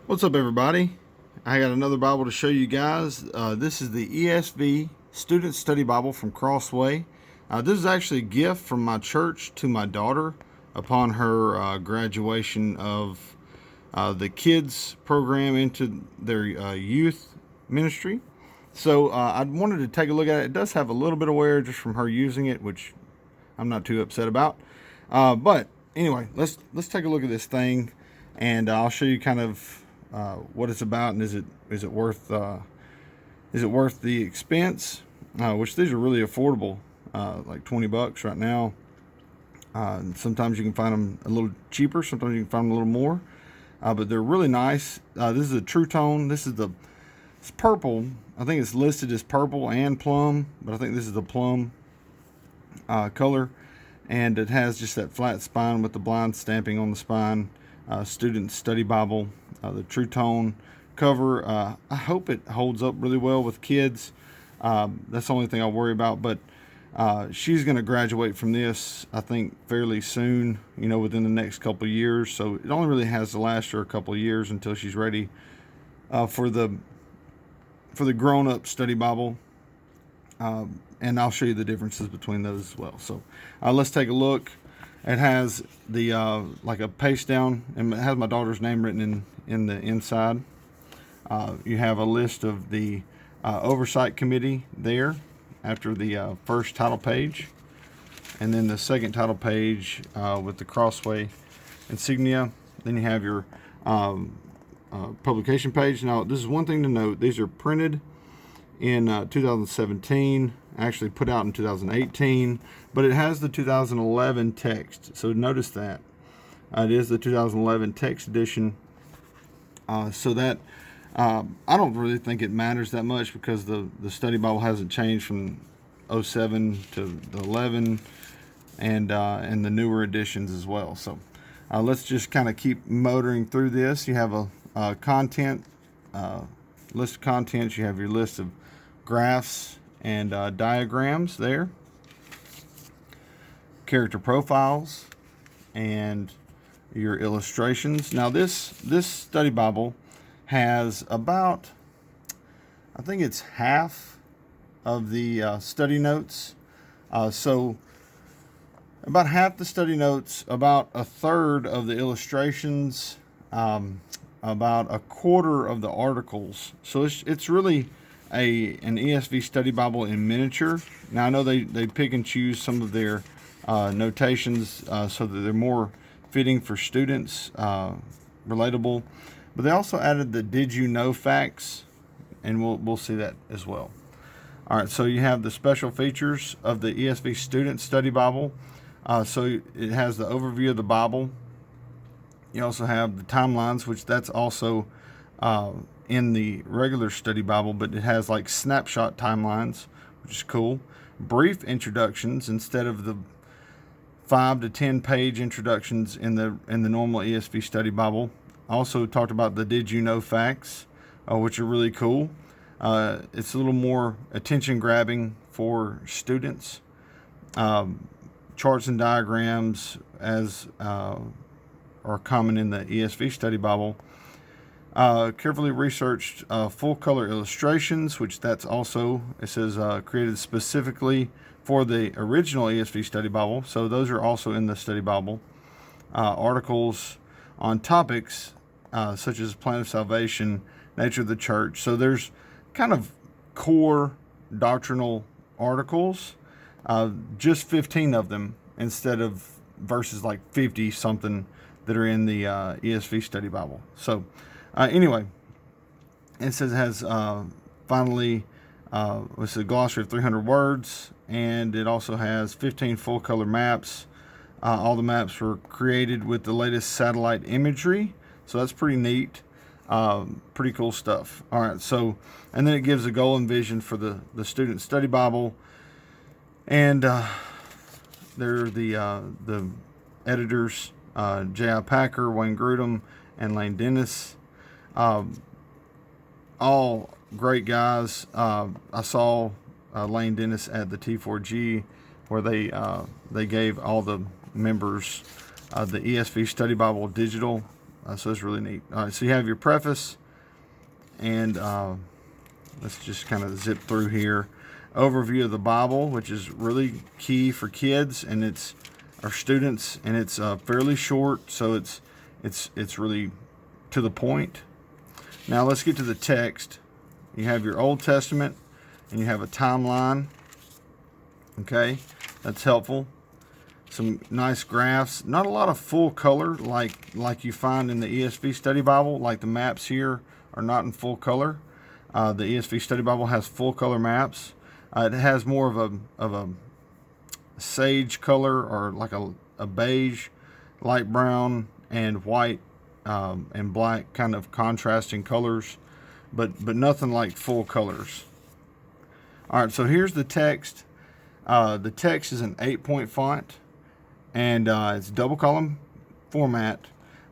What's up, everybody? I got another Bible to show you guys. This is the ESV Student Study Bible from Crossway. This is actually a gift from my church to my daughter upon her graduation of the kids program into their youth ministry. So I wanted to take a look at it. It does have a little bit of wear just from her using it, which I'm not too upset about. But anyway, let's take a look at this thing, and I'll show you kind of what it's about, and is it worth the expense? Which these are really affordable, like $20 right now. Sometimes you can find them a little cheaper. Sometimes you can find them a little more, but they're really nice. This is a TruTone. It's purple. I think it's listed as purple and plum, but I think this is the plum color, and it has just that flat spine with the blind stamping on the spine. Student Study Bible, the TruTone cover. I hope it holds up really well with kids. That's the only thing I worry about, but she's going to graduate from this, I think, fairly soon, within the next couple of years. So it only really has to last her a couple of years until she's ready for the grown-up study Bible. And I'll show you the differences between those as well. So let's take a look. It has the like a paste down, and it has my daughter's name written in the inside. You have a list of the oversight committee there after the first title page, and then the second title page with the Crossway insignia. Then you have your publication page. Now, this is one thing to note: these are printed in 2017, actually put out in 2018, but it has the 2011 text. So notice that it is the 2011 text edition. So that I don't really think it matters that much, because the study Bible hasn't changed from 07 to the 11, and the newer editions as well. So let's just kind of keep motoring through this. You have a content list of contents. You have your list of graphs and diagrams there, character profiles, and your illustrations. Now this study Bible has about, I think it's half of the study notes. So about half the study notes, about a third of the illustrations, about a quarter of the articles. So it's really an ESV study Bible in miniature. Now I know they pick and choose some of their notations so that they're more fitting for students, relatable. But they also added the "Did you know" facts, and we'll see that as well. All right, so you have the special features of the ESV Student Study Bible. So it has the overview of the Bible. You also have the timelines, which that's also in the regular study Bible, but it has like snapshot timelines, which is cool. Brief introductions instead of the 5 to 10 page introductions in the normal ESV study Bible. Also talked about the "Did you know" facts, which are really cool. It's a little more attention grabbing for students. Charts and diagrams as are common in the ESV study Bible. Carefully researched full color illustrations, which that's also, it says, created specifically for the original ESV study Bible. So those are also in the study Bible. Articles on topics such as plan of salvation, nature of the church. So there's kind of core doctrinal articles, just 15 of them instead of verses like 50 something that are in the ESV study Bible. So anyway, it says it has finally it's a glossary of 300 words, and it also has 15 full color maps. All the maps were created with the latest satellite imagery, so that's pretty neat. Pretty cool stuff. All right, so, and then it gives a goal and vision for the Student Study Bible, and they're the editors, J.I. Packer, Wayne Grudem, and Lane Dennis. All great guys. I saw Lane Dennis at the T4G, where they gave all the members the ESV Study Bible digital So it's really neat. All right, so you have your preface, and let's just kind of zip through here. Overview of the Bible, which is really key for kids and it's our students, and it's fairly short, so it's really to the point. Now let's get to the text. You have your Old Testament, and you have a timeline. Okay, that's helpful. Some nice graphs. Not a lot of full color like you find in the ESV Study Bible. Like the maps here are not in full color. The ESV Study Bible has full color maps. It has more of a sage color, or like a beige, light brown, and white and black kind of contrasting colors, but nothing like full colors. All right, so here's the text. The text is an 8-point font, and it's double column format.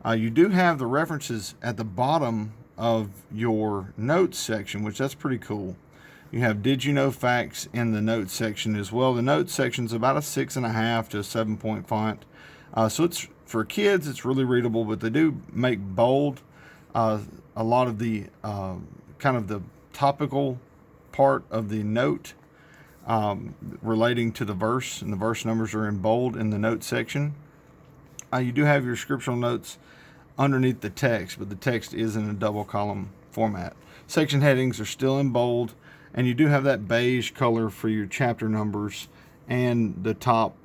You do have the references at the bottom of your notes section, which that's pretty cool. You have did you know facts in the notes section as well. The notes section is about a 6.5 to a 7-point font. So it's for kids, it's really readable, but they do make bold a lot of the kind of the topical part of the note relating to the verse, and the verse numbers are in bold in the notes section. You do have your scriptural notes underneath the text, but the text is in a double column format. Section headings are still in bold, and you do have that beige color for your chapter numbers and the top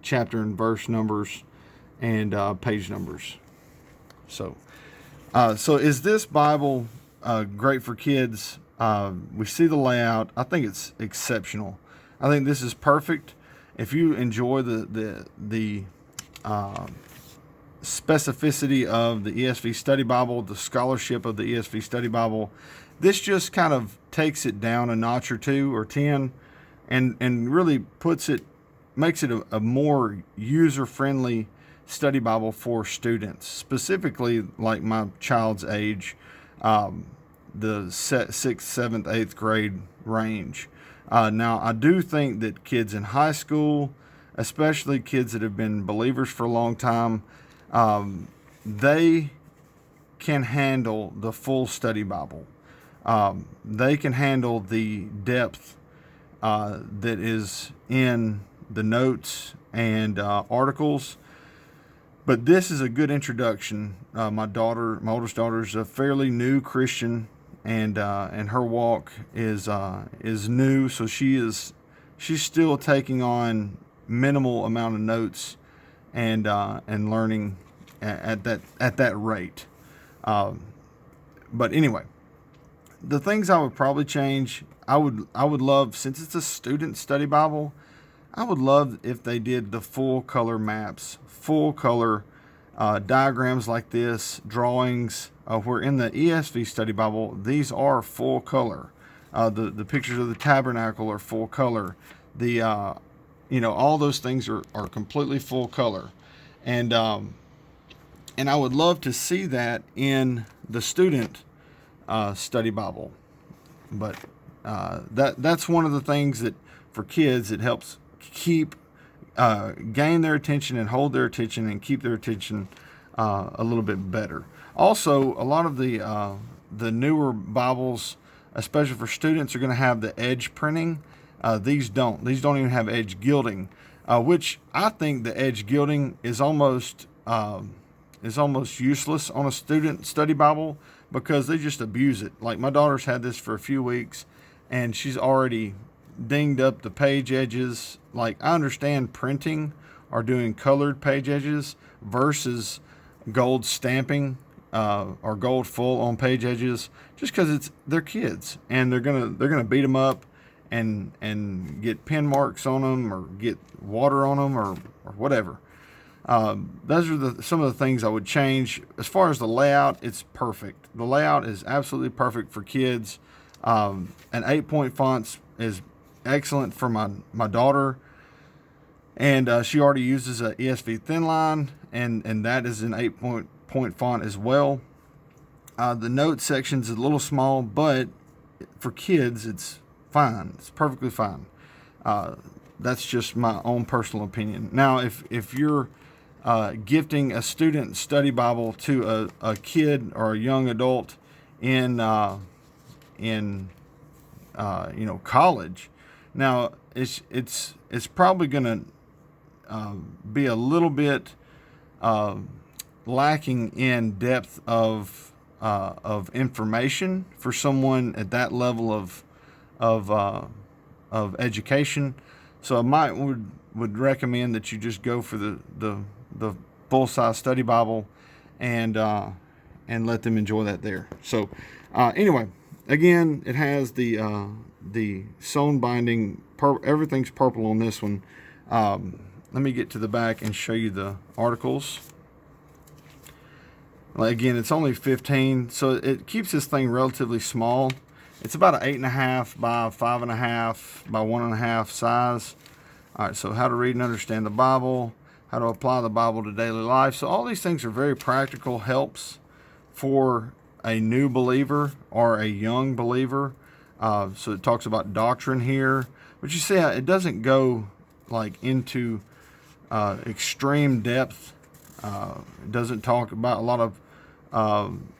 chapter and verse numbers and page numbers. So is this Bible great for kids? We see the layout. I think it's exceptional. I think this is perfect. If you enjoy the specificity of the ESV Study Bible, the scholarship of the ESV Study Bible, this just kind of takes it down a notch or 2 or 10, and really makes it a more user-friendly study Bible for students, specifically like my child's age, the 6th, 7th, 8th grade range. Now, I do think that kids in high school, especially kids that have been believers for a long time, they can handle the full study Bible. They can handle the depth that is in the notes and articles. But this is a good introduction. My oldest daughter, is a fairly new Christian, and her walk is new, so she's still taking on minimal amount of notes and learning at that rate. But anyway, the things I would probably change, I would love, since it's a student study Bible, I would love if they did the full color maps, full color diagrams like this, drawings. Where in the ESV Study Bible, these are full color. The pictures of the tabernacle are full color. The all those things are completely full color, and I would love to see that in the student study Bible. But that's one of the things that for kids it helps gain their attention and hold their attention and keep their attention a little bit better. Also, a lot of the newer Bibles, especially for students, are going to have the edge printing. These don't even have edge gilding, which I think the edge gilding is almost useless on a student study Bible, because they just abuse it. Like my daughter's had this for a few weeks, and she's already dinged up the page edges. Like, I understand printing or doing colored page edges versus gold stamping or gold full on page edges, just because they're kids and they're gonna beat them up and get pen marks on them or get water on them or whatever. Those are some of the things I would change. As far as the layout, it's perfect. The layout is absolutely perfect for kids. An 8-point font is excellent for my daughter, and she already uses a ESV thin line, and that is an 8-point font as well. The note section's a little small, but for kids it's fine. It's perfectly fine. That's just my own personal opinion. Now, if you're gifting a student study Bible to a kid or a young adult in college. Now it's probably going to be a little bit lacking in depth of information for someone at that level of education. So I would recommend that you just go for the full size study Bible and let them enjoy that there. So anyway, again, it has the sewn binding. Everything's purple on this one. Let me get to the back and show you the articles. Again, it's only 15, so it keeps this thing relatively small. It's about an 8.5 by 5.5 by 1.5 size. All right, so how to read and understand the Bible, how to apply the Bible to daily life. So all these things are very practical helps for a new believer or a young believer. So it talks about doctrine here, but you see how it doesn't go like into extreme depth. It doesn't talk about a lot of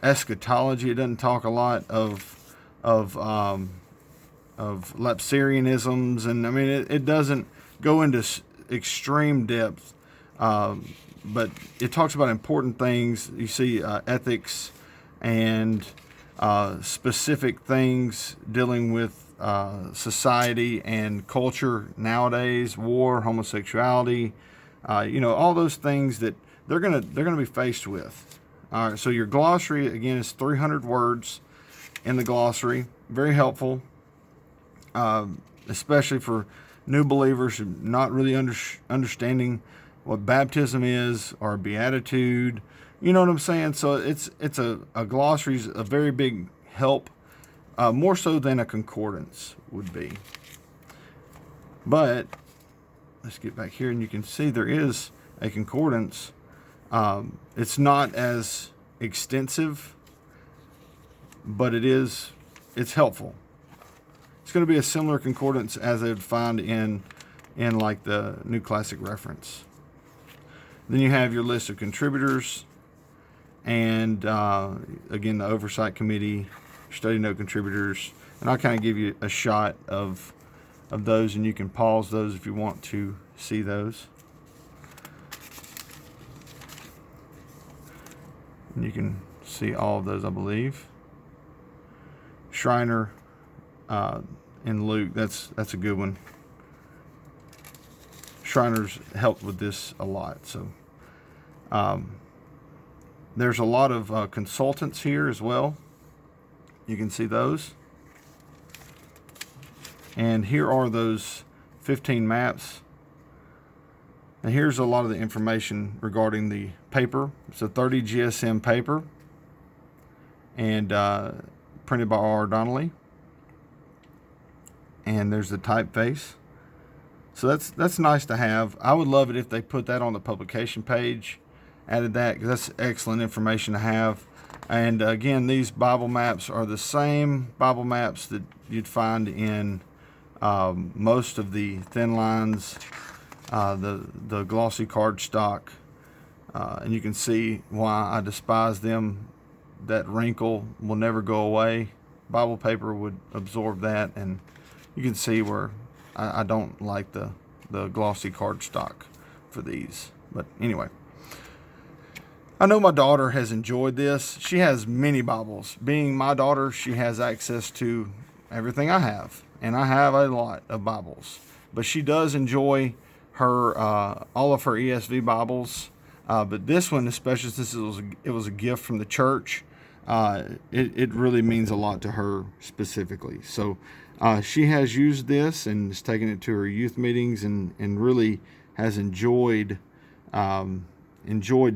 eschatology. It doesn't talk a lot of lapsarianisms, and I mean it doesn't go into extreme depth, but it talks about important things. You see ethics and specific things dealing with society and culture nowadays, war, homosexuality, all those things that they're gonna be faced with. All right, so your glossary, again, is 300 words in the glossary. Very helpful, especially for new believers who not really understanding what baptism is or beatitude. You know what I'm saying? So it's a glossary is a very big help, more so than a concordance would be. But let's get back here, and you can see there is a concordance. It's not as extensive, but it's helpful. It's going to be a similar concordance as I would find in like the New Classic Reference. Then you have your list of contributors, and again, the Oversight Committee, study note contributors, and I'll kind of give you a shot of those, and you can pause those if you want to see those. And you can see all of those, I believe. Schreiner and Luke, that's a good one. Schreiner's helped with this a lot. So there's a lot of consultants here as well. You can see those. And here are those 15 maps. And here's a lot of the information regarding the paper. It's a 30 GSM paper, and printed by R. Donnelly. And there's the typeface. So that's nice to have. I would love it if they put that on the publication page, added that, because that's excellent information to have. And again, these Bible maps are the same Bible maps that you'd find in most of the thin lines, the glossy cardstock, and you can see why I despise them. That wrinkle will never go away. Bible paper would absorb that, and you can see where I don't like the glossy cardstock for these. But anyway, I know my daughter has enjoyed this. She has many Bibles. Being my daughter, she has access to everything I have, and I have a lot of Bibles. But she does enjoy her all of her ESV Bibles. But this one, especially since it was a gift from the church, it really means a lot to her specifically. So she has used this and has taken it to her youth meetings and really has enjoyed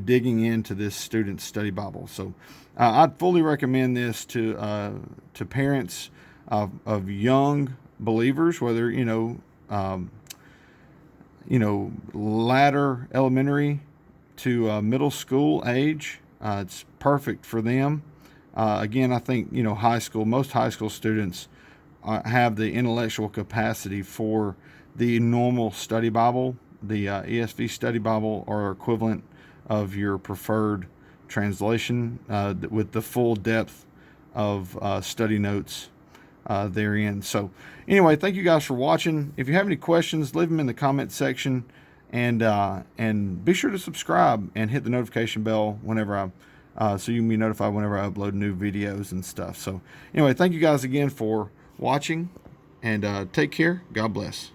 digging into this student study Bible. So I'd fully recommend this to parents of young believers, whether latter elementary to middle school age. It's perfect for them. Again, I think most high school students have the intellectual capacity for the normal study Bible, the ESV study Bible or equivalent of your preferred translation with the full depth of study notes therein. So anyway, thank you guys for watching. If you have any questions, leave them in the comment section, and be sure to subscribe and hit the notification bell whenever so you can be notified whenever I upload new videos and stuff. So anyway, thank you guys again for watching, and take care. God bless.